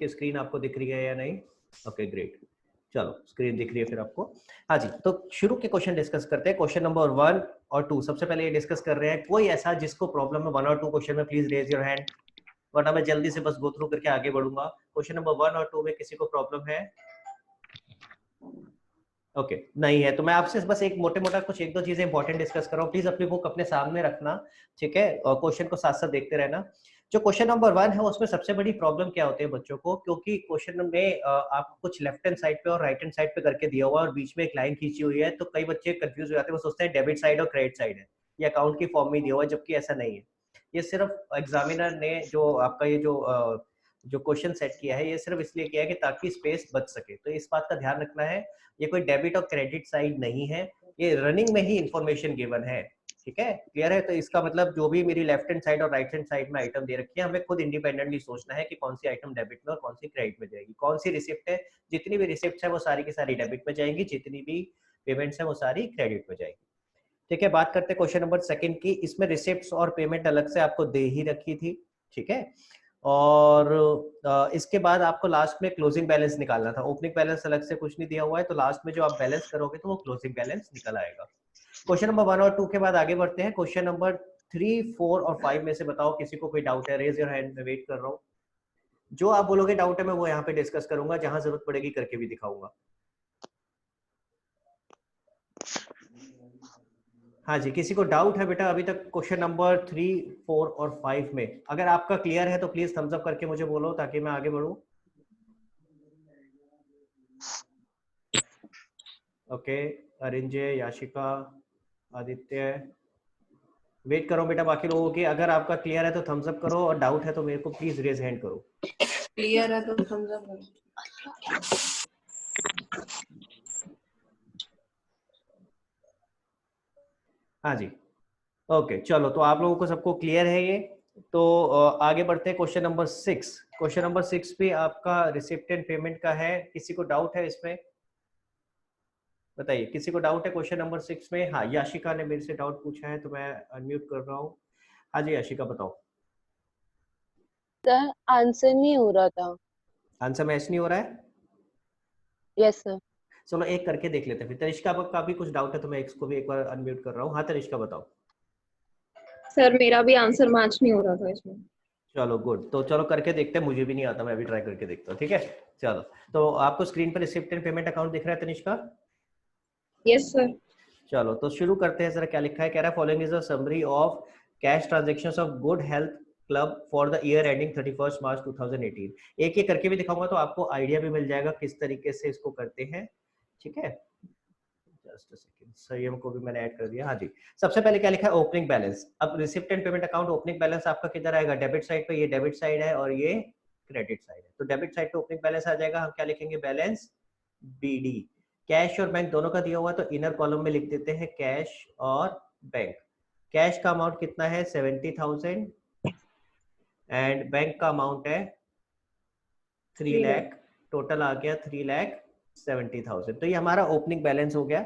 की स्क्रीन आपको दिख रही है या नहीं? ओके ग्रेट, चलो स्क्रीन दिख रही है फिर आपको। हाँ जी, तो शुरू के क्वेश्चन डिस्कस करते हैं। क्वेश्चन नंबर 1 और 2 सबसे पहले ये डिस्कस कर रहे हैं। कोई ऐसा जिसको प्रॉब्लम है 1 और 2 क्वेश्चन में, प्लीज रेज योर हैंड, वरना मैं जल्दी से बस गो थ्रू करके आगे बढ़ूंगा। क्वेश्चन नंबर 1 और 2 में किसी को प्रॉब्लम है? ओके नहीं है तो मैं आपसे बस एक मोटे मोटा कुछ एक दो चीजें इंपॉर्टेंट डिस्कस कर रहा हूँ। प्लीज अपनी बुक अपने सामने रखना, ठीक है, और क्वेश्चन को साथ साथ देखते रहना। जो क्वेश्चन नंबर 1 है उसमें सबसे बड़ी प्रॉब्लम क्या होती है बच्चों को, क्योंकि क्वेश्चन में आपको कुछ लेफ्ट हैंड साइड पे और राइट हैंड साइड पे करके दिया हुआ है और बीच में एक लाइन खींची हुई है, तो कई बच्चे कंफ्यूज हो जाते हैं, वो सोचते हैं डेबिट साइड और क्रेडिट साइड है, ये अकाउंट की फॉर्म में दिया हुआ है, जबकि ऐसा नहीं है। ये सिर्फ एग्जामिनर ने जो आपका ये जो क्वेश्चन सेट किया है, ये सिर्फ इसलिए किया है कि ताकि स्पेस बच सके, तो इस बात का ध्यान रखना है। ये कोई डेबिट और क्रेडिट साइड नहीं है, ये रनिंग में ही इंफॉर्मेशन गिवन है, ठीक है, क्लियर है? तो इसका मतलब जो भी मेरी लेफ्ट हैंड साइड और राइट हैंड साइड में आइटम दे रखी है, हमें खुद इंडिपेंडेंटली सोचना है कि कौन सी आइटम डेबिट में और कौन सी क्रेडिट में जाएगी। कौन सी रिसिप्ट है, जितनी भी रिसिप्ट है वो सारी की सारी डेबिट में जाएंगी, जितनी भी पेमेंट्स है वो सारी क्रेडिट में जाएगी, ठीक है। बात करते हैं क्वेश्चन नंबर 2 की। इसमें रिसिप्ट्स और पेमेंट अलग से आपको दे ही रखी थी, ठीक है, और इसके बाद आपको लास्ट में क्लोजिंग बैलेंस निकालना था। ओपनिंग बैलेंस अलग से कुछ नहीं दिया हुआ है, तो लास्ट में जो आप बैलेंस करोगे तो वो क्लोजिंग बैलेंस निकल आएगा। क्वेश्चन नंबर 1 और 2 के बाद आगे बढ़ते हैं। क्वेश्चन नंबर 3, 4 और 5 में से बताओ किसी को कोई डाउट है? रेज योर हैंड, मैं वेट कर रहा हूँ। जो आप बोलोगे डाउट है मैं वो यहाँ पे डिस्कस करूंगा, जहां जरूरत पड़ेगी करके भी दिखाऊंगा। हाँ जी, किसी को डाउट है बेटा अभी तक क्वेश्चन नंबर 3, 4 और 5 में? अगर आपका क्लियर है तो प्लीज थम्स अप करके मुझे बोलो ताकि मैं आगे बढ़ूं। ओके, अरिंजय, याशिका, आदित्य, वेट करो बेटा बाकी लोगों की। अगर आपका क्लियर है तो थम्स अप करो और डाउट है तो मेरे को प्लीज रेज हैंड करो। क्लियर है तो थम्स अप करो। हाँ जी, ओके चलो, तो आप लोगों को सबको क्लियर है ये। तो आगे बढ़ते हैं क्वेश्चन नंबर 6। क्वेश्चन नंबर 6 भी आपका रिसिप्ट एंड पेमेंट का है। किसी को डाउट है इसमें? बताइए, किसी को डाउट है क्वेश्चन नंबर 6 में? हाँ, याशिका ने मेरे से डाउट पूछा है तो मैं अनम्यूट कर रहा हूँ। हाँ जी याशिका बताओ। सर आंसर नहीं हो रहा था। आंसर मैच नहीं हो रहा है? Yes sir. चलो एक करके देख लेते हैं फिर। तनिष्का का भी कुछ डाउट है तो मैं इसको भी एक बार अनम्यूट कर रहा हूँ। हाँ तनिष्का बताओ। सर मेरा भी आंसर मैच नहीं हो रहा था इसमें। चलो गुड, तो चलो करके देखते हैं। मुझे भी नहीं आता, मैं भी ट्राई करके देखता हूँ, ठीक है। चलो, तो आपको स्क्रीन पर रिसिप्ट एंड पेमेंट अकाउंट दिख रहा है तनिष्का? Yes sir. चलो तो शुरू करते हैं। जरा क्या लिखा है, कह रहा है following is a summary of cash transactions of good health club for the year ending 31 मार्च 2018। एक एक करके भी दिखाऊंगा तो आपको आइडिया भी मिल जाएगा किस तरीके से इसको करते हैं, ठीक है। जस्ट अ सेकंड, संयम को भी मैंने ऐड कर दिया। हाँ जी, सबसे पहले क्या लिखा है, ओपनिंग बैलेंस। अब receipt and payment account opening balance आपका किधर आएगा? डेबिट साइड पे। ये डेबिट साइड है और ये क्रेडिट साइड है, तो डेबिट साइड पे ओपनिंग बैलेंस आ जाएगा। हम क्या लिखेंगे? Balance BD. कैश और बैंक दोनों का दिया हुआ है तो इनर कॉलम में लिख देते हैं कैश और बैंक। कैश का अमाउंट कितना है? 70,000 एंड बैंक का अमाउंट है 3 लाख। टोटल आ गया 3,70,000। तो ये हमारा ओपनिंग बैलेंस हो गया,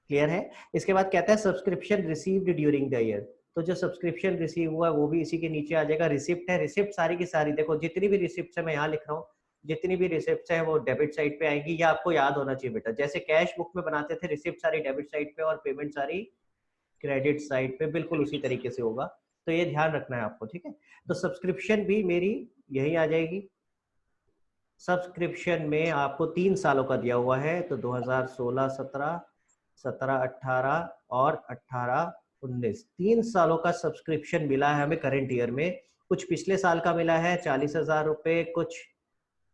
क्लियर है। इसके बाद कहता है subscription received during the year. तो जो सब्सक्रिप्शन रिसीव हुआ वो भी इसी के नीचे आ जाएगा। रिसिप्ट है, रिसिप्ट सारी की सारी देखो, जितनी भी रिसिप्ट है मैं यहाँ लिख रहा हूँ, जितनी भी रिसिप्ट है वो डेबिट साइड पे आएगी। ये आपको याद होना चाहिए बेटा, जैसे कैश बुक में बनाते थे रिसिप्ट सारी डेबिट साइड पे और पेमेंट सारी क्रेडिट साइड पे, बिल्कुल उसी तरीके से होगा। तो ये ध्यान रखना है आपको, ठीक है। तो सब्सक्रिप्शन भी मेरी यही आ जाएगी। सब्सक्रिप्शन में आपको 3 सालों का दिया हुआ है, तो 2016-17, 17-18 और 18-19, 3 सालों का सब्सक्रिप्शन मिला है हमें करंट ईयर में। कुछ पिछले साल का मिला है 40,000 रुपए, कुछ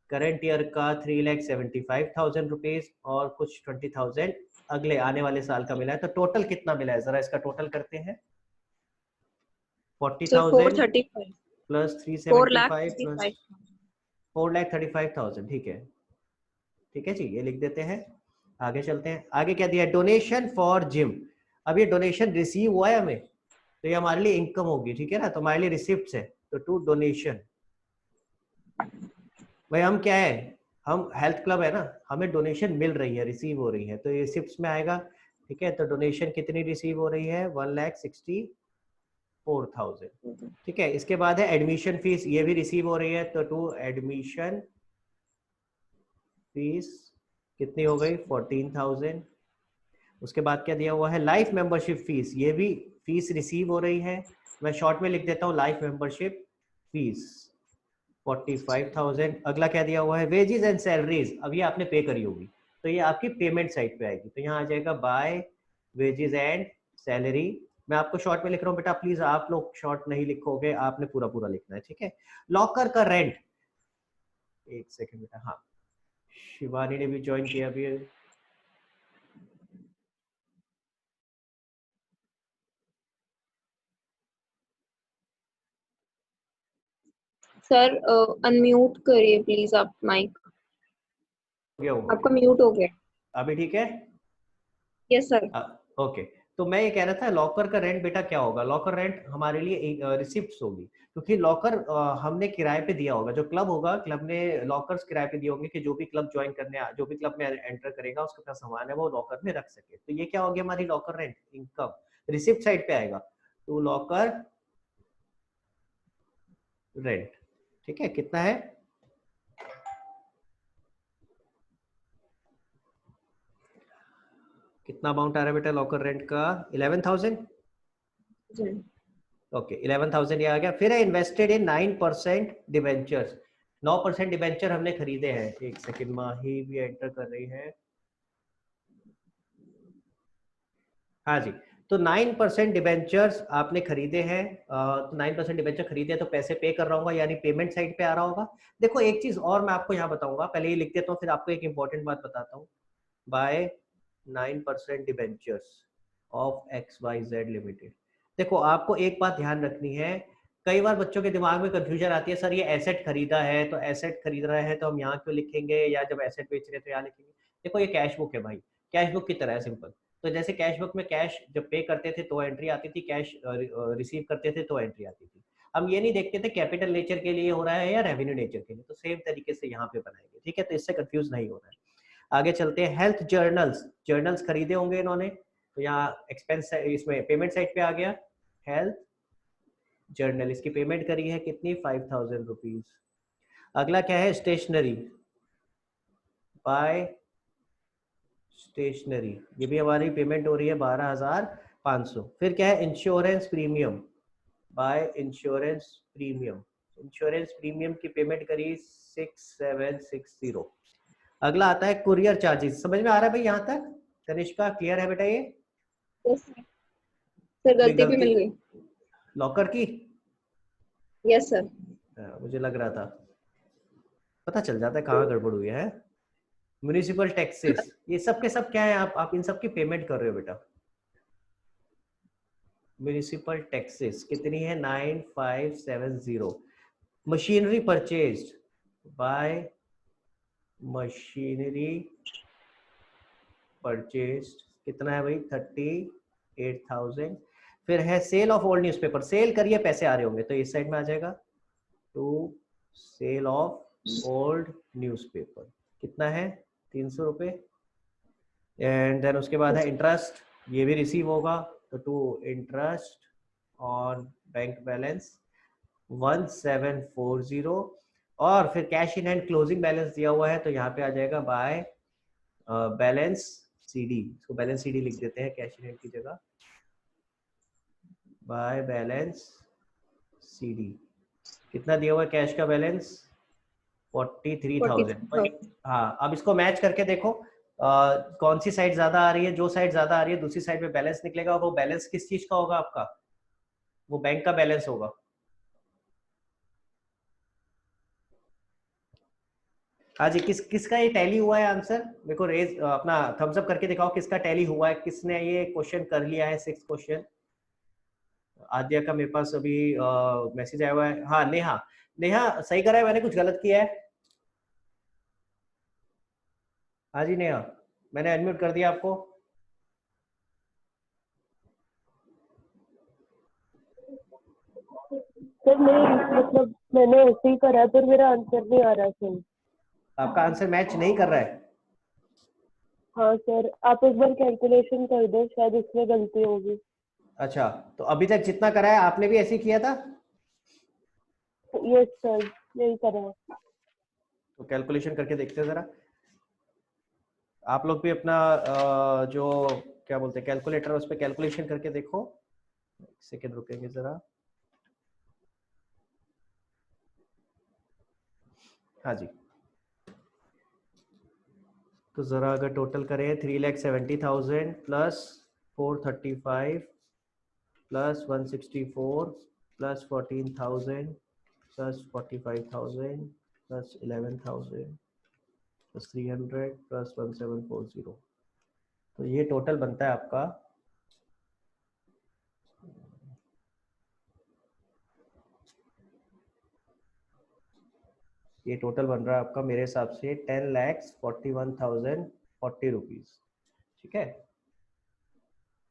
करंट ईयर का 3,75,000 रुपीज और कुछ 20,000 अगले आने वाले साल का मिला है। तो टोटल कितना मिला है, जरा इसका टोटल करते हैं। 40,000 435 प्लस 375 प्लस 4,35,000। 4,35,000, ठीक है, ठीक है जी, ये लिख देते हैं। आगे चलते हैं। आगे क्या दिया? Donation for gym. अब ये डोनेशन रिसीव हुआ है हमें, तो ये हमारे लिए इनकम होगी, ठीक है ना, तो हमारे लिए रिसिप्ट है। तो टू डोनेशन, भाई हम क्या है, हम हेल्थ क्लब है ना, हमें डोनेशन मिल रही है, रिसीव हो रही है, तो ये रिसिप्ट में आएगा, ठीक है। तो डोनेशन कितनी रिसीव हो रही है? 1,60,000 4000। ठीक है, इसके बाद है एडमिशन फीस, ये भी रिसीव हो रही है, तो टू एडमिशन फीस कितनी हो गई 14000। उसके बाद क्या दिया हुआ है, लाइफ मेंबरशिप फीस, ये भी फीस रिसीव हो रही है, मैं शॉर्ट में लिख देता हूँ लाइफ मेंबरशिप फीस 45,000। अगला क्या दिया हुआ है, वेजेस एंड सैलरीज, अब ये आपने पे करी होगी, तो ये आपकी पेमेंट साइड पे आएगी, तो यहाँ आ जाएगा बाय वेजेस एंड सैलरी। मैं आपको शॉर्ट में लिख रहा हूँ बेटा, प्लीज आप लोग शॉर्ट नहीं लिखोगे, आपने पूरा पूरा लिखना है, ठीक है। लॉकर का रेंट, एक सेकेंड बेटा, हाँ शिवानी ने भी ज्वाइन किया अभी। सर अनम्यूट करिए प्लीज आप माइक, गया होगा आपका म्यूट हो गया। अभी, ठीक है। Yes sir. ओके, तो मैं ये कह रहा था लॉकर का रेंट बेटा क्या होगा, लॉकर रेंट हमारे लिए रिसिप्ट होगी, क्योंकि लॉकर हमने किराए पे दिया होगा, जो क्लब होगा क्लब ने लॉकर्स किराए पे दिए होंगे कि जो भी क्लब ज्वाइन करने जो भी क्लब में एंटर करेगा उसका अपना सामान है वो लॉकर में रख सके, तो ये क्या होगी हमारी locker rent income, receipt side पे आएगा, तो लॉकर रेंट, ठीक है। कितना है, कितना अमाउंट आ रहा है बेटा लॉकर रेंट का, 11,000। ओके 11,000 ये आ गया। फिर है इन्वेस्टेड इन 9% डिवेंचर्स, 9% डिवेंचर हमने खरीदे हैं, एक सेकंड, माही भी एंटर कर रही है, हाँ जी, तो 9% डिवेंचर्स आपने खरीदे हैं, तो 9% डिवेंचर खरीदे हैं, तो पैसे पे कर रहा होगा, यानी पेमेंट साइड पे आ रहा होगा। देखो एक चीज और मैं आपको यहाँ बताऊंगा, पहले ये लिख देता हूँ फिर आपको एक इंपॉर्टेंट बात बताता हूँ। By 9% debentures of XYZ limited, देखो आपको एक बात ध्यान रखनी है, कई बार बच्चों के दिमाग में कंफ्यूजन आती है, सर ये एसेट खरीदा है तो एसेट खरीद रहे हैं तो हम यहाँ क्यों लिखेंगे, या जब एसेट बेच रहे हैं तो यहाँ लिखेंगे। देखो ये कैश बुक है भाई, कैश बुक की तरह है सिंपल, तो जैसे कैश बुक में कैश जब पे करते थे तो एंट्री आती थी, कैश रिसीव करते थे तो एंट्री आती थी, हम ये नहीं देखते थे कैपिटल नेचर के लिए हो रहा है या रेवेन्यू नेचर के लिए, तो सेम तरीके से यहाँ पे बनाएंगे, ठीक है, तो इससे कंफ्यूज नहीं होना है। आगे चलते हैं, हेल्थ जर्नल्स, जर्नल्स खरीदे होंगे इन्होंने, तो यहाँ एक्सपेंस इसमें पेमेंट साइड पे आ गया, हेल्थ जर्नल, इसकी पेमेंट करी है कितनी 5,000 रुपीज। अगला क्या है, स्टेशनरी, बाय स्टेशनरी, ये भी हमारी पेमेंट हो रही है 12,500। फिर क्या है, insurance premium, by insurance premium, insurance premium की पेमेंट करी 6760। अगला आता है कुरियर चार्जेस, समझ में आ रहा है भाई यहाँ तक, तनिष्का क्लियर है बेटा ये? यस सर, कोई गलती भी गलती मिल गई। लॉकर की? Yes sir. मुझे लग रहा था, पता चल जाता है कहाँ गड़बड़ हुई है। म्युनिसिपल टैक्सेस, ये सब के सब क्या है, आप इन सब की पेमेंट कर रहे हो बेटा। म्युनिसिपल टैक्सेस कितनी है 9570। Machinery purchased, by machinery purchased कितना है भाई 38,000। फिर है sale of old newspaper, sale करिए पैसे आ रहे होंगे तो इस साइड में आ जाएगा, to sale of old newspaper कितना है 300 रुपये। एंड देन उसके बाद है इंटरेस्ट, ये भी रिसीव होगा, तो to interest on bank balance 1740। और फिर cash in hand closing balance दिया हुआ है, तो यहाँ पे आ जाएगा बाय बैलेंस सीडी, इसको बैलेंस सीडी लिख देते हैं कैश इन हैंड की जगह, बाय बैलेंस सीडी। कितना दिया हुआ है कैश का बैलेंस 43,000। हाँ, अब इसको मैच करके देखो कौन सी साइड ज्यादा आ रही है, जो साइड ज्यादा आ रही है दूसरी साइड पे बैलेंस निकलेगा, वो बैलेंस किस चीज का होगा आपका, वो बैंक का बैलेंस होगा। हाँ जी, किसका ये टैली हुआ है आंसर, मेरे को रेज अपना थम्स अप करके दिखाओ किसका टैली हुआ है, किसने ये क्वेश्चन कर लिया है 6 क्वेश्चन। आद्या का मेरे पास अभी मैसेज आया हुआ है, हाँ नेहा, नेहा सही करा है मैंने, कुछ गलत किया है? हाँ जी नेहा, मैंने अनम्यूट कर दिया आपको। सर नहीं, मतलब मैंने ऐसे ही करा पर मेरा आंसर नहीं आ रहा सर। आपका आंसर मैच नहीं कर रहा है? हाँ सर, आप एक बार कैलकुलेशन कर दो, शायद इसमें गलती होगी। अच्छा, तो अभी तक जितना कराया आपने भी ऐसे ही किया था? यस सर, यही करा है। तो कैलकुलेशन करके देखते हैं जरा। आप लोग भी अपना जो क्या बोलते हैं कैलकुलेटर, उस पर कैलकुलेशन करके देखो। एक सेकेंड रुकेंगे जरा। हाँ जी, तो जरा अगर टोटल करें 3,70,000 plus 435 plus 164 plus 14,000 plus 45,000 plus 11,000 plus 300 plus 1740, तो ये टोटल बनता है आपका ये टोटल बन रहा है आपका मेरे हिसाब से 10,41,040 रुपीज। ठीक है,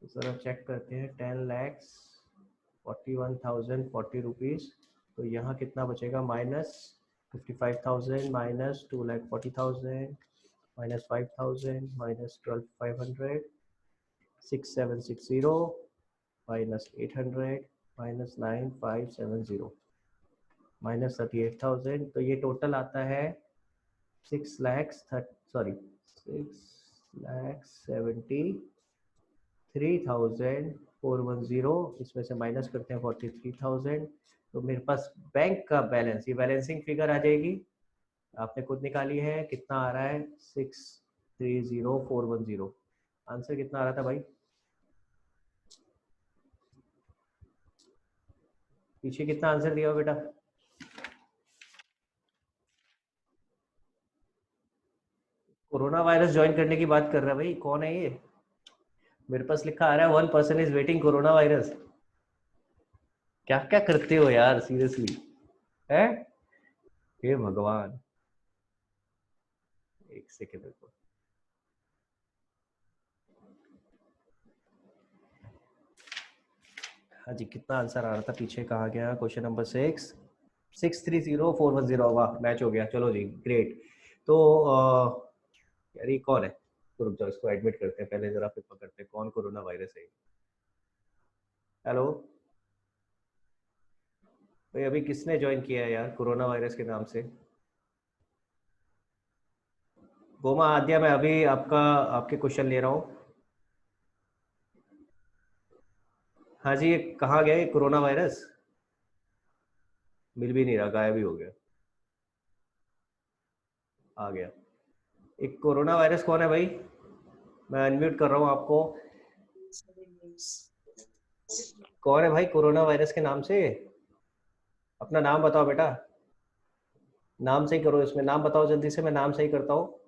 तो सर अब चेक करते हैं 10,41,040 रुपीज। तो यहाँ कितना बचेगा, minus 55,000 minus 2,40,000 minus 5,000 minus 12,500 6,760 minus 800 minus 9,570 minus 38,000। तो ये टोटल आता है 6,73,410। इसमें से माइनस करते हैं 43,000। तो मेरे पास बैंक का बैलेंस, ये बैलेंसिंग फिगर आ जाएगी, आपने खुद निकाली है, कितना आ रहा है 6,30,410। आंसर कितना आ रहा था भाई? पीछे कितना आंसर दिया हो बेटा? कोरोना वायरस ज्वाइन करने की बात कर रहा है भाई, कौन है ये? मेरे पास लिखा आ रहा है 1 person is waiting corona virus. क्या क्या करते हो यार, सीरियसली है? हे भगवान, एक सेकेंड रुको। हाँ जी, कितना आंसर आ रहा था पीछे, कहाँ गया क्वेश्चन नंबर 6,30,410। वाह, मैच हो गया, चलो जी, ग्रेट। तो यार ये कौन है? तो रुक जाओ, इसको एडमिट करते हैं पहले, जरा फिर पकड़ते हैं कौन कोरोना वायरस है। हेलो भाई, अभी किसने ज्वाइन किया है यार कोरोना वायरस के नाम से? गोमा आद्या, मैं अभी आपके क्वेश्चन ले रहा हूँ। हाँ जी, ये कहाँ गया ये कोरोना वायरस? मिल भी नहीं रहा, गायब ही हो गया। आ गया। एक कोरोना वायरस कौन है भाई? मैं अनम्यूट कर रहा हूँ आपको। कौन है भाई कोरोना वायरस के नाम से? अपना नाम बताओ बेटा, नाम सही करो, इसमें नाम बताओ जल्दी से, मैं नाम सही करता हूँ।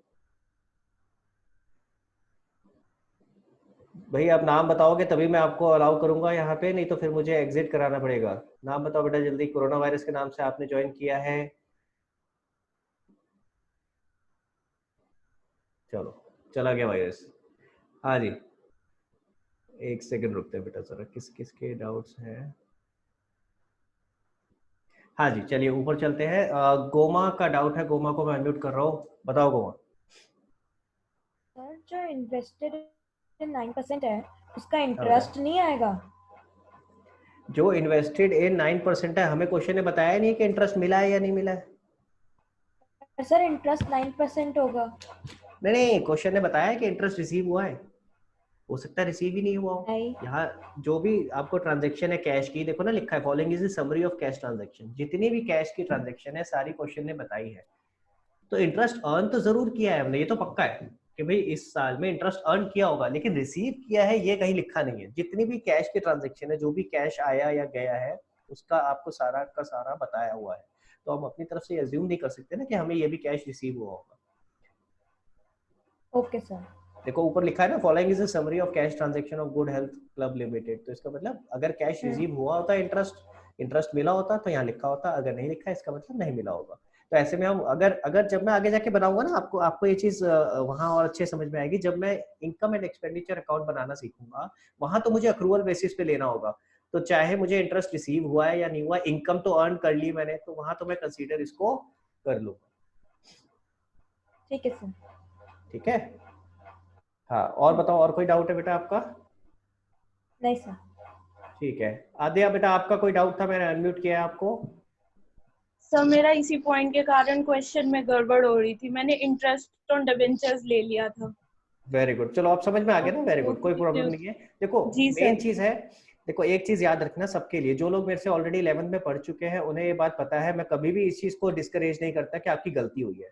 भाई आप नाम बताओगे तभी मैं आपको अलाउ करूंगा यहाँ पे, नहीं तो फिर मुझे एग्जिट कराना पड़ेगा। नाम बताओ बेटा जल्दी, कोरोना वायरस के नाम से आपने ज्वाइन किया है। चलो, चला गया वायरस। हाँ जी, एक सेकंड रुकते हैं बेटा जरा, किस किस के डाउट्स हैं। हाँ जी, चलिए ऊपर चलते हैं। गोमा का डाउट है, गोमा को मैं अनम्यूट कर रहा हूँ, बताओ गोमा। सर जो इन्वेस्टेड इन 9% है उसका हाँ बेटा, इंटरेस्ट नहीं आएगा? जो इन्वेस्टेड इन 9% है, हमें क्वेश्चन ने बताया नहीं कि इंटरेस्ट मिला है या नहीं मिला है। सर इंटरेस्ट 9% होगा। नहीं नहीं, क्वेश्चन ने बताया कि इंटरेस्ट रिसीव हुआ है, हो सकता है रिसीव ही नहीं हुआ हो। नहीं। यहाँ जो भी आपको ट्रांजेक्शन है कैश की, देखो ना लिखा है, following is the summary of cash transaction. जितनी भी कैश की ट्रांजेक्शन है सारी क्वेश्चन ने बताई है। तो इंटरेस्ट अर्न तो जरूर किया है हमने, ये तो पक्का है कि भाई इस साल में इंटरेस्ट अर्न किया होगा, लेकिन रिसीव किया है ये कहीं लिखा नहीं है। जितनी भी कैश की ट्रांजेक्शन है, जो भी कैश आया या गया है, उसका आपको सारा का सारा बताया हुआ है। तो हम अपनी तरफ से एज्यूम नहीं कर सकते ना कि हमें ये भी कैश रिसीव हुआ होगा। Okay sir. देखो ऊपर लिखा है ना, following is a summary of cash transaction of good health club limited. तो इसका मतलब अगर कैश रिसीव हुआ होता, इंटरेस्ट मिला होता तो यहाँ लिखा होता, अगर नहीं लिखा है इसका मतलब नहीं मिला होगा। तो ऐसे में हम अगर अगर जब मैं आगे जाके बनाऊंगा ना, आपको आपको ये चीज वहां और अच्छे समझ में आएगी। जब मैं इनकम एंड एक्सपेंडिचर अकाउंट बनाना सीखूंगा, वहां तो मुझे अक्रूवल बेसिस पे लेना होगा। तो चाहे मुझे इंटरेस्ट रिसीव हुआ है या नहीं हुआ, इनकम तो अर्न कर ली मैंने, तो वहां तो मैं कंसीडर इसको कर लूंगा। ठीक है सर। ठीक है, हाँ और बताओ, और कोई डाउट है बेटा आपका? नहीं सर। ठीक है, आद्या बेटा आपका कोई डाउट था, मैंने अनम्यूट किया है आपको। सर मेरा इसी पॉइंट के कारण क्वेश्चन में गड़बड़ हो रही थी, मैंने इंटरेस्ट ऑन डिबेंचर्स ले लिया था। वेरी गुड, चलो आप समझ में आ गया ना, वेरी गुड, कोई प्रॉब्लम नहीं है। देखो जी मेन सर। चीज है, देखो एक चीज याद रखना सबके लिए, जो लोग मेरे से ऑलरेडी 11th में पढ़ चुके हैं उन्हें ये बात पता है, मैं कभी भी इस चीज को डिस्करेज नहीं करता कि आपकी गलती हुई है।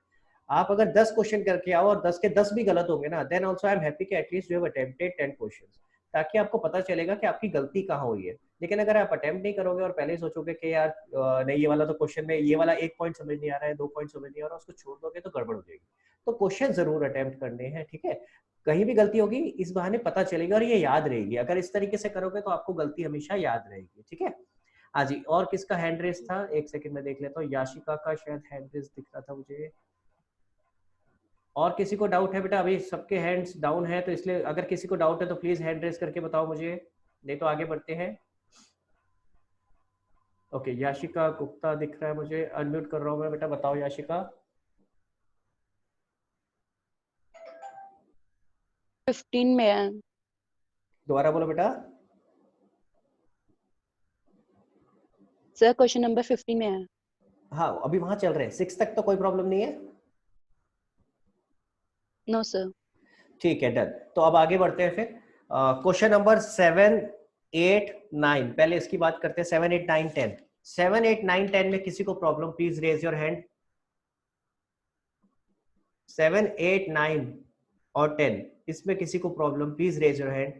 आप अगर 10 क्वेश्चन करके आओ और 10 के 10 भी गलत होंगे ना, then also I am happy कि at least you have attempted 10 questions, ताकि आपको पता चलेगा कि आपकी गलती कहाँ हुई है। लेकिन अगर आप अटेम्प्ट नहीं करोगे और पहले ही सोचोगे कि यार नहीं ये वाला तो क्वेश्चन में ये वाला एक पॉइंट समझ नहीं आ रहा है, 2 पॉइंट समझ नहीं आ रहा है, उसको छोड़ दोगे तो गड़बड़ हो जाएगी। तो क्वेश्चन जरूर अटेम्प्ट करने हैं, ठीक है। कहीं भी गलती होगी इस बहाने पता चलेगी और ये याद रहेगी, अगर इस तरीके से करोगे तो आपको गलती हमेशा याद रहेगी, ठीक है। हाँ जी, और किसका हैंड रेस था, एक सेकंड में देख लेता हूँ, याशिका का शायद हैंड रेस दिख रहा था मुझे। और किसी को डाउट है बेटा? अभी सबके हैंड्स डाउन है, तो इसलिए अगर किसी को डाउट है तो प्लीज हैंड रेस करके बताओ मुझे, नहीं तो आगे बढ़ते हैं। ओके, याशिका गुप्ता दिख रहा है मुझे, अनम्यूट कर रहा हूँ मैं बेटा, बताओ याशिका। 15 में है। दोबारा बोलो बेटा। सर क्वेश्चन नंबर 15 में है। हाँ अभी वहां चल रहे हैं, 6 तक तो कोई प्रॉब्लम नहीं है। No sir. ठीक है, डन। तो अब आगे बढ़ते हैं फिर, क्वेश्चन नंबर 7, 8, 9, पहले इसकी बात करते हैं। 7, 8, 9, 10, 7, 8, 9, 10 में किसी को problem, please raise your hand. 7, 8, 9 और 10 इसमें किसी को problem, please raise your hand.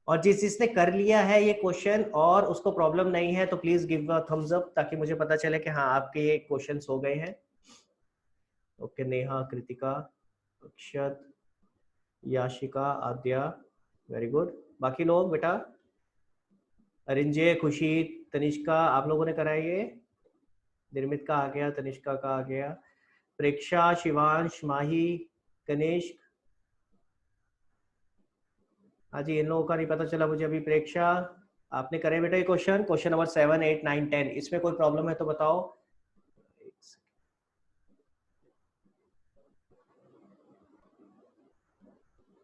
और जिसने कर लिया है ये क्वेश्चन और उसको प्रॉब्लम नहीं है तो please give a thumbs up, ताकि मुझे पता चले कि हाँ आपके ये क्वेश्चंस हो गए हैं। ओके, नेहा, कृतिका, अक्षत, याशिका, आद्या, वेरी गुड। बाकी लोग बेटा, अरिंजे, खुशी, तनिष्का, आप लोगों ने करा है ये? निर्मित का आ गया, तनिष्का का आ गया, प्रेक्षा, शिवांश, माही, कनिष्क, हाँ जी इन लोगों का नहीं पता चला मुझे अभी। प्रेक्षा, आपने करे बेटा ये क्वेश्चन, क्वेश्चन नंबर 7, 8, 9, 10, इसमें कोई प्रॉब्लम है तो बताओ।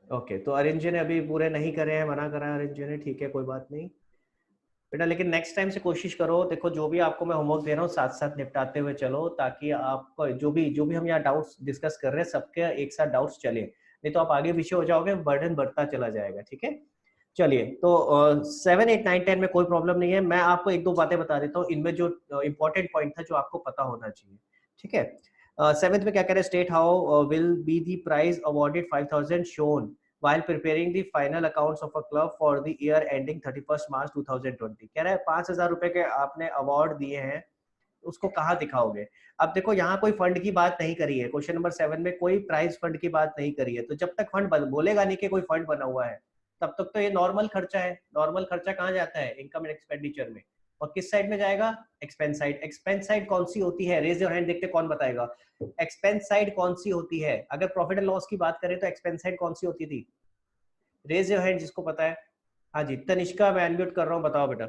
ओके, तो अरिंजे ने अभी पूरे नहीं करे हैं, मना करा है अरिंजे ने, ठीक है कोई बात नहीं बेटा। लेकिन नेक्स्ट टाइम से कोशिश करो, देखो जो भी आपको मैं होमवर्क दे रहा हूँ साथ साथ निपटाते हुए चलो, ताकि आपको जो भी हम यहाँ डाउट्स डिस्कस कर रहे हैं सबके एक साथ डाउट्स चले, नहीं तो आप आगे पीछे हो जाओगे, बर्डन बढ़ता चला जाएगा, ठीक है। चलिए, तो 7, 8, 9, 10 में कोई प्रॉब्लम नहीं है। मैं आपको एक दो बातें बता देता हूँ, इनमें जो इंपॉर्टेंट पॉइंट था जो आपको पता होना चाहिए, ठीक है। 7th में क्या कह रहे हैं, state how will be the prize awarded 5000 shown while preparing the final accounts of a club for the year ending 31st March 2020। कह रहा है 5000 रुपए के आपने अवार्ड दिए हैं, उसको कहाँ दिखाओगे। अब देखो यहाँ कोई फंड की बात नहीं करी है, क्वेश्चन नंबर 7 में कोई प्राइज फंड की बात नहीं करी है, तो जब तक फंड बोलेगा नहीं कि कोई फंड बना हुआ है तब तक तो ये नॉर्मल खर्चा है। नॉर्मल खर्चा कहाँ जाता है, इनकम एंड एक्सपेंडिचर में, और किस साइड में जाएगा, एक्सपेंस साइड। एक्सपेंस साइड कौन सी होती है, रेज योर हैंड, देखते कौन बताएगा। एक्सपेंस साइड कौन सी होती है, अगर प्रॉफिट एंड लॉस की बात करें तो एक्सपेंस साइड कौन सी होती थी, रेज योर हैंड जिसको पता है। हाँ जी, तनिष्का मैं अनम्यूट कर रहा हूँ, बताओ बेटा।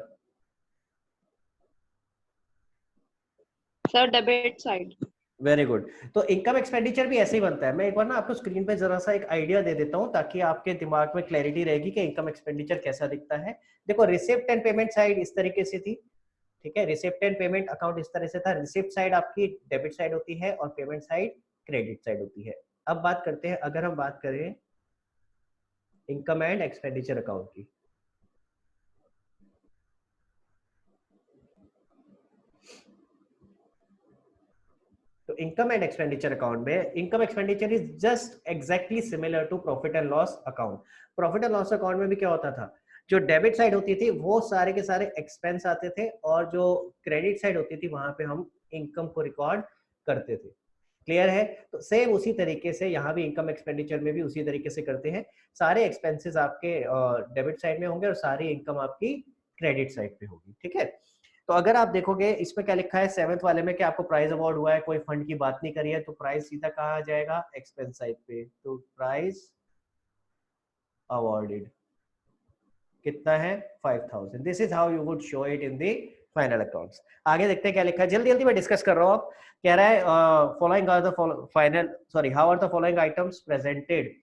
Sir debit side. Very good, तो इनकम एक्सपेंडिचर भी ऐसे ही बनता है। मैं एक बार ना आपको स्क्रीन पे जरा सा एक आइडिया दे देता हूँ ताकि आपके दिमाग में क्लैरिटी रहेगी कि इनकम एक्सपेंडिचर कैसा दिखता है। देखो रिसिप्ट एंड पेमेंट साइड इस तरीके से थी, ठीक है, रिसिप्ट एंड पेमेंट अकाउंट इस तरह से था। रिसिप्ट साइड आपकी डेबिट साइड होती है और पेमेंट साइड क्रेडिट साइड होती है। अब बात करते हैं, अगर हम बात करें इनकम एंड एक्सपेंडिचर अकाउंट की, तो इनकम एंड एक्सपेंडिचर अकाउंट में income expenditure is just exactly similar to profit and loss account. Profit and loss account में भी क्या होता था, जो डेबिट साइड होती थी वो सारे के सारे एक्सपेंस आते थे, और जो क्रेडिट साइड होती थी वहां पे हम इनकम को रिकॉर्ड करते थे। क्लियर है? तो सेम उसी तरीके से यहाँ भी इनकम एक्सपेंडिचर में भी उसी तरीके से करते हैं। सारे एक्सपेंसेस आपके डेबिट साइड में होंगे और सारी इनकम आपकी क्रेडिट साइड पे होगी, ठीक है। तो अगर आप देखोगे इसमें क्या लिखा है 7th वाले में कि आपको प्राइज अवार्ड हुआ है, कोई फंड की बात नहीं करी है, तो प्राइज सीधा कहाँ आ जाएगा, एक्सपेंस साइड पे। तो प्राइज अवार्डेड कितना है, 5000। This is how you would show it in the final accounts. आगे देखते हैं क्या लिखा है, जल्दी जल्दी मैं डिस्कस कर रहा हूँ। कह रहा है following are the final, sorry, how are the following items presented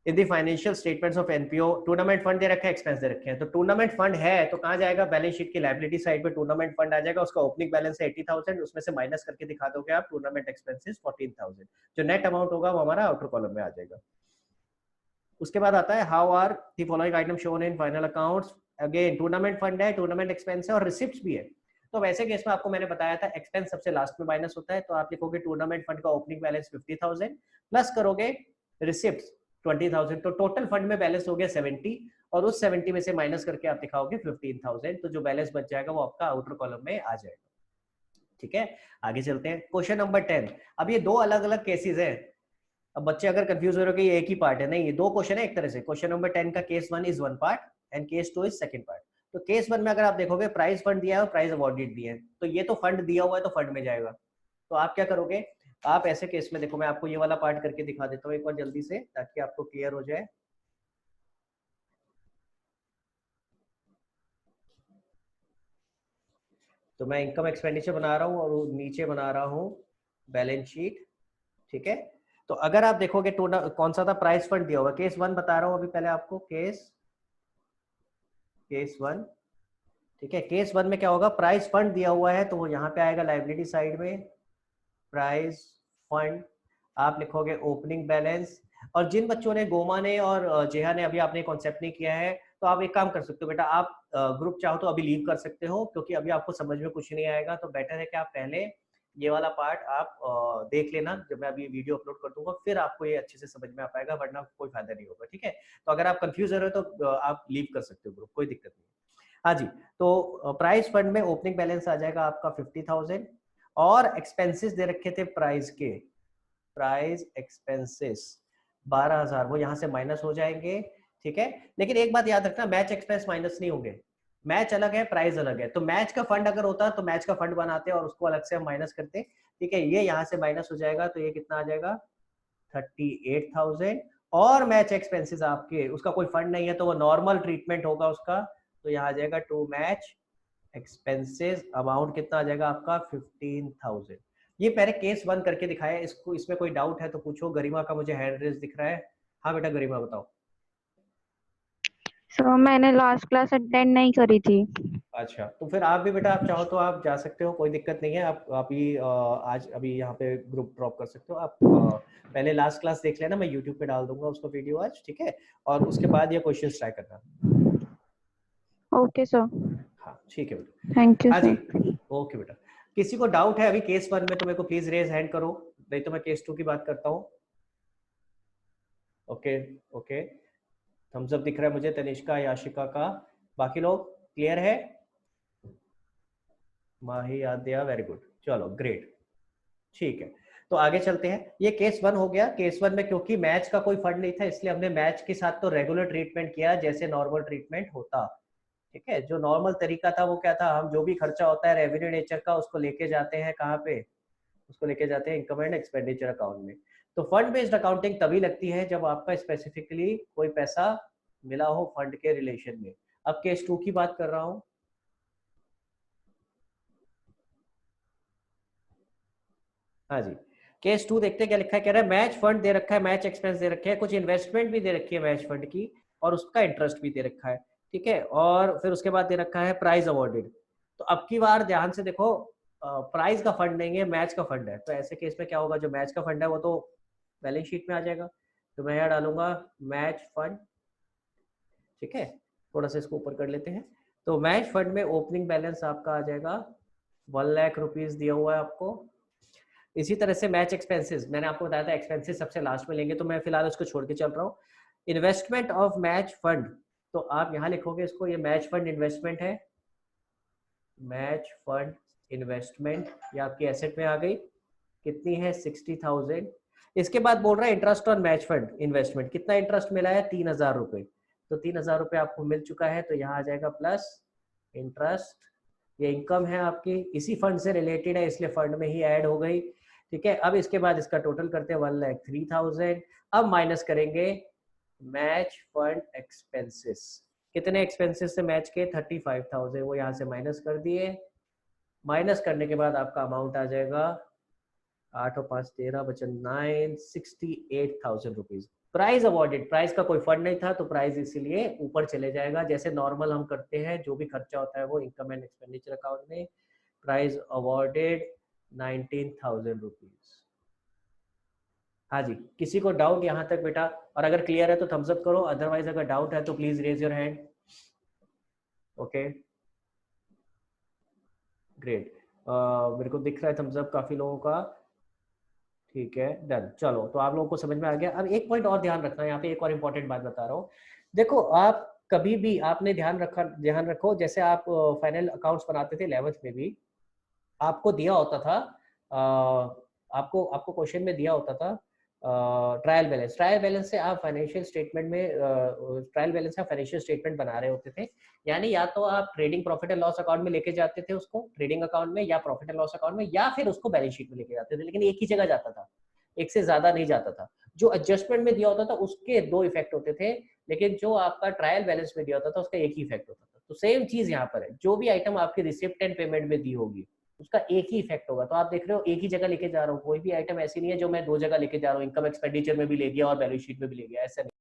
in the financial statements of NPO tournament fund दे रखे हैं, एक्सपेंस दे रखे हैं, तो टूर्नामेंट फंड है तो कहाँ जाएगा, बैलेंस शीट की लायबिलिटी साइड पे टूर्नामेंट फंड आ जाएगा, उसका ओपनिंग बैलेंस है 80,000, उसमें से माइनस करके दिखा दोगे आप टूर्नामेंट एक्सपेंसेस 14,000, जो नेट अमाउंट होगा वो हमारा आउटर कॉलम में आ जाएगा। उसके बाद आता है how are the following item shown in final accounts, again tournament fund है, टूर्नामेंट एक्सपेंस है और रिसिप्ट्स भी है। तो वैसे केस में आपको मैंने बताया था एक्सपेंस सबसे लास्ट में माइनस होता है, तो आप लिखोगे टूर्नामेंट फंड का ओपनिंग बैलेंस 50,000 प्लस करोगे रिसिप्ट्स 20,000, तो टोटल फंड में बैलेंस हो गया 70 और उस 70 में से माइनस करके आप दिखाओगे 15,000, तो जो बैलेंस बच जाएगा वो आपका आउटर कॉलम में आ जाएगा। ठीक है, आगे चलते हैं क्वेश्चन नंबर 10। अब ये दो अलग अलग केसेस हैं, अब बच्चे अगर कंफ्यूज हो रहे हो कि ये एक ही पार्ट है, नहीं ये दो क्वेश्चन है एक तरह से। क्वेश्चन नंबर 10 का case 1 is one part and case 2 is second part. तो केस 1 में अगर आप देखोगे प्राइज फंड दिया है और प्राइज अवॉर्डेड दिए हैं, तो ये तो फंड दिया हुआ है तो फंड में जाएगा। तो आप क्या करोगे, आप ऐसे केस में देखो, मैं आपको ये वाला पार्ट करके दिखा देता हूँ एक बार जल्दी से ताकि आपको क्लियर हो जाए। तो मैं इनकम एक्सपेंडिचर बना रहा हूँ और नीचे बना रहा हूँ बैलेंस शीट। ठीक है, तो अगर आप देखोगे कौन सा था, प्राइस फंड दिया हुआ, केस 1 बता रहा हूँ अभी पहले आपको, केस 1। ठीक है, केस 1 में क्या होगा, प्राइस फंड दिया हुआ है तो वो यहाँ पे आएगा लायबिलिटी साइड में, प्राइस फंड आप लिखोगे ओपनिंग बैलेंस। और जिन बच्चों ने, गोमा ने और जेहा ने अभी आपने कॉन्सेप्ट नहीं किया है, तो आप एक काम कर सकते हो बेटा, आप ग्रुप चाहो तो अभी लीव कर सकते हो क्योंकि अभी आपको समझ में कुछ नहीं आएगा। तो बेटर है कि आप पहले ये वाला पार्ट आप देख लेना, जब मैं अभी वीडियो अपलोड कर दूंगा फिर आपको ये अच्छे से समझ में आ पाएगा, वरना कोई फायदा नहीं होगा। ठीक है, तो अगर आप कंफ्यूज हो रहे हो तो आप लीव कर सकते हो ग्रुप, कोई दिक्कत नहीं। हाँ जी, तो प्राइस फंड में ओपनिंग बैलेंस आ जाएगा आपका 50,000 और एक्सपेंसेस दे रखे थे प्राइस के, प्राइस एक्सपेंसेस 12,000, वो यहाँ से माइनस हो जाएंगे। ठीक है, लेकिन एक बात याद रखना, मैच एक्सपेंस माइनस नहीं होंगे, मैच अलग है प्राइस अलग है। तो मैच का फंड अगर होता तो मैच का फंड बनाते और उसको अलग से हम माइनस करते। ठीक है, ये यहाँ से माइनस हो जाएगा तो ये कितना आ जाएगा 38,000। और मैच एक्सपेंसेस आपके, उसका कोई फंड नहीं है तो वो नॉर्मल ट्रीटमेंट होगा उसका, तो यहाँ आ जाएगा टू मैच एक्सपेंसेस, अमाउंट कितना आ जाएगा आपका 15,000। ये पहले केस 1 करके दिखाया, इसको इसमें कोई डाउट है तो पूछो। गरिमा का मुझे हैंड रेज दिख रहा है। हाँ बेटा गरिमा बताओ। सर मैंने लास्ट क्लास अटेंड नहीं करी थी। अच्छा, तो फिर आप भी बेटा, आप चाहो तो आप जा सकते हो, कोई दिक्कत नहीं है। आप ही आज अभी यहाँ पे ग्रुप ड्रॉप कर सकते हो। आप पहले लास्ट क्लास देख लेना, मैं यूट्यूब पे डाल दूंगा उसको वीडियो आज। ठीक है, और उसके बाद ये क्वेश्चन ट्राई करना। ओके सर, हाँ ठीक है बेटा, थैंक यू हाँ जी, सर। ओके बेटा। किसी को डाउट है अभी केस 1 में तो मेरे को प्लीज रेज हैंड करो, नहीं तो मैं केस 2 की बात करता हूँ। ओके ओके, थम्स अप दिख रहा है मुझे तनिष्का, याशिका का। बाकी लोग क्लियर है? माही, आद्या, वेरी गुड, चलो ग्रेट। ठीक है, तो आगे चलते हैं। ये केस 1 हो गया। केस 1 में क्योंकि मैच का कोई फंड नहीं था इसलिए हमने मैच के साथ तो रेगुलर ट्रीटमेंट किया जैसे नॉर्मल ट्रीटमेंट होता। ठीक है, जो नॉर्मल तरीका था वो क्या था, हम जो भी खर्चा होता है रेवेन्यू नेचर का उसको लेके जाते हैं कहाँ पे, उसको लेके जाते हैं इनकम एंड एक्सपेंडिचर अकाउंट में। तो फंड बेस्ड अकाउंटिंग तभी लगती है जब आपका स्पेसिफिकली कोई पैसा मिला हो फंड के रिलेशन में। अब केस 2 की बात कर रहा हूं। हाँ जी, केस 2 देखते हैं क्या लिखा है। कह रहा है मैच फंड दे रखा है, मैच एक्सपेंस दे रखे हैं, कुछ इन्वेस्टमेंट भी दे रखी है मैच फंड की और उसका इंटरेस्ट भी दे रखा है। ठीक है, और फिर उसके बाद दे रखा है प्राइज अवॉर्डेड। तो अब की बार ध्यान से देखो, प्राइज का फंड नहीं है, मैच का फंड है। तो ऐसे केस में क्या होगा, जो मैच का फंड है वो तो बैलेंस शीट में आ जाएगा, तो मैं यहाँ डालूंगा मैच फंड। ठीक है, थोड़ा सा इसको ऊपर कर लेते हैं। तो मैच फंड में ओपनिंग बैलेंस आपका आ जाएगा 1 लाख रुपीज दिया हुआ है आपको। इसी तरह से मैच एक्सपेंसेस, मैंने आपको बताया था एक्सपेंसेस सबसे लास्ट में लेंगे, तो मैं फिलहाल उसको छोड़ के चल रहा हूँ। इन्वेस्टमेंट ऑफ मैच फंड, तो आप यहाँ लिखोगे इसको, ये मैच फंड इन्वेस्टमेंट है, मैच फंड इन्वेस्टमेंट, ये आपकी एसेट में आ गई, कितनी है 60,000। इसके बाद बोल रहा है interest on match fund investment, कितना इंटरेस्ट मिला है 3,000 रुपए। तो 3,000 रुपए आपको मिल चुका है, तो यहाँ आ जाएगा प्लस इंटरेस्ट। ये इनकम है आपकी, इसी फंड से रिलेटेड है इसलिए फंड में ही ऐड हो गई। ठीक है, अब इसके बाद इसका टोटल करते हैं 1,03,000। अब माइनस करेंगे मैच फंड एक्सपेंसेस, कितने एक्सपेंसेस से मैच के 35,000, वो यहाँ से माइनस कर दिए। माइनस करने के बाद आपका अमाउंट आ जाएगा 8 और 5 13 बचन 9, 68,000 रुपीज। प्राइज अवॉर्डेड, प्राइज का कोई फंड नहीं था तो प्राइज इसीलिए ऊपर चले जाएगा, जैसे नॉर्मल हम करते हैं जो भी खर्चा होता है वो इनकम एंड एक्सपेंडिचर अकाउंट में। Prize awarded 19,000 rupees. हाँ जी, किसी को डाउट यहाँ तक बेटा? और अगर क्लियर है तो थम्स अप करो, अदरवाइज अगर डाउट है तो please raise your hand. Okay great, मेरे को दिख रहा है थम्स अप काफी लोगों का। ठीक है डन, चलो तो आप लोगों को समझ में आ गया। अब एक पॉइंट और ध्यान रखना, यहाँ पे एक और इम्पोर्टेंट बात बता रहा हूँ। देखो आप कभी भी आपने ध्यान रखो, जैसे आप फाइनल अकाउंट्स बनाते थे 11th में भी, आपको दिया होता था आपको क्वेश्चन में दिया होता था ट्रायल बैलेंस से आप फाइनेंशियल स्टेटमेंट में फाइनेंशियल स्टेटमेंट बना रहे होते थे। यानी या तो आप trading profit and loss account में लेके जाते थे उसको, ट्रेडिंग अकाउंट में या प्रॉफिट एंड लॉस अकाउंट में, या फिर उसको बैलेंस शीट में लेके जाते थे, लेकिन एक ही जगह जाता था, एक से ज्यादा नहीं जाता था। जो एडजस्टमेंट में दिया होता था उसके 2 इफेक्ट होते थे, लेकिन जो आपका ट्रायल बैलेंस में दिया होता था उसका एक ही इफेक्ट होता था। तो सेम चीज यहाँ पर है, जो भी आइटम आपकी रिसिप्ट एंड पेमेंट में दी होगी उसका एक ही इफेक्ट होगा। तो आप देख रहे हो एक ही जगह लेके जा रहा हूँ, कोई भी आइटम ऐसी नहीं है जो मैं 2 जगह लेके जा रहा हूँ, इनकम एक्सपेंडिचर में भी ले गया और बैलेंस शीट में भी ले गया, ऐसा नहीं।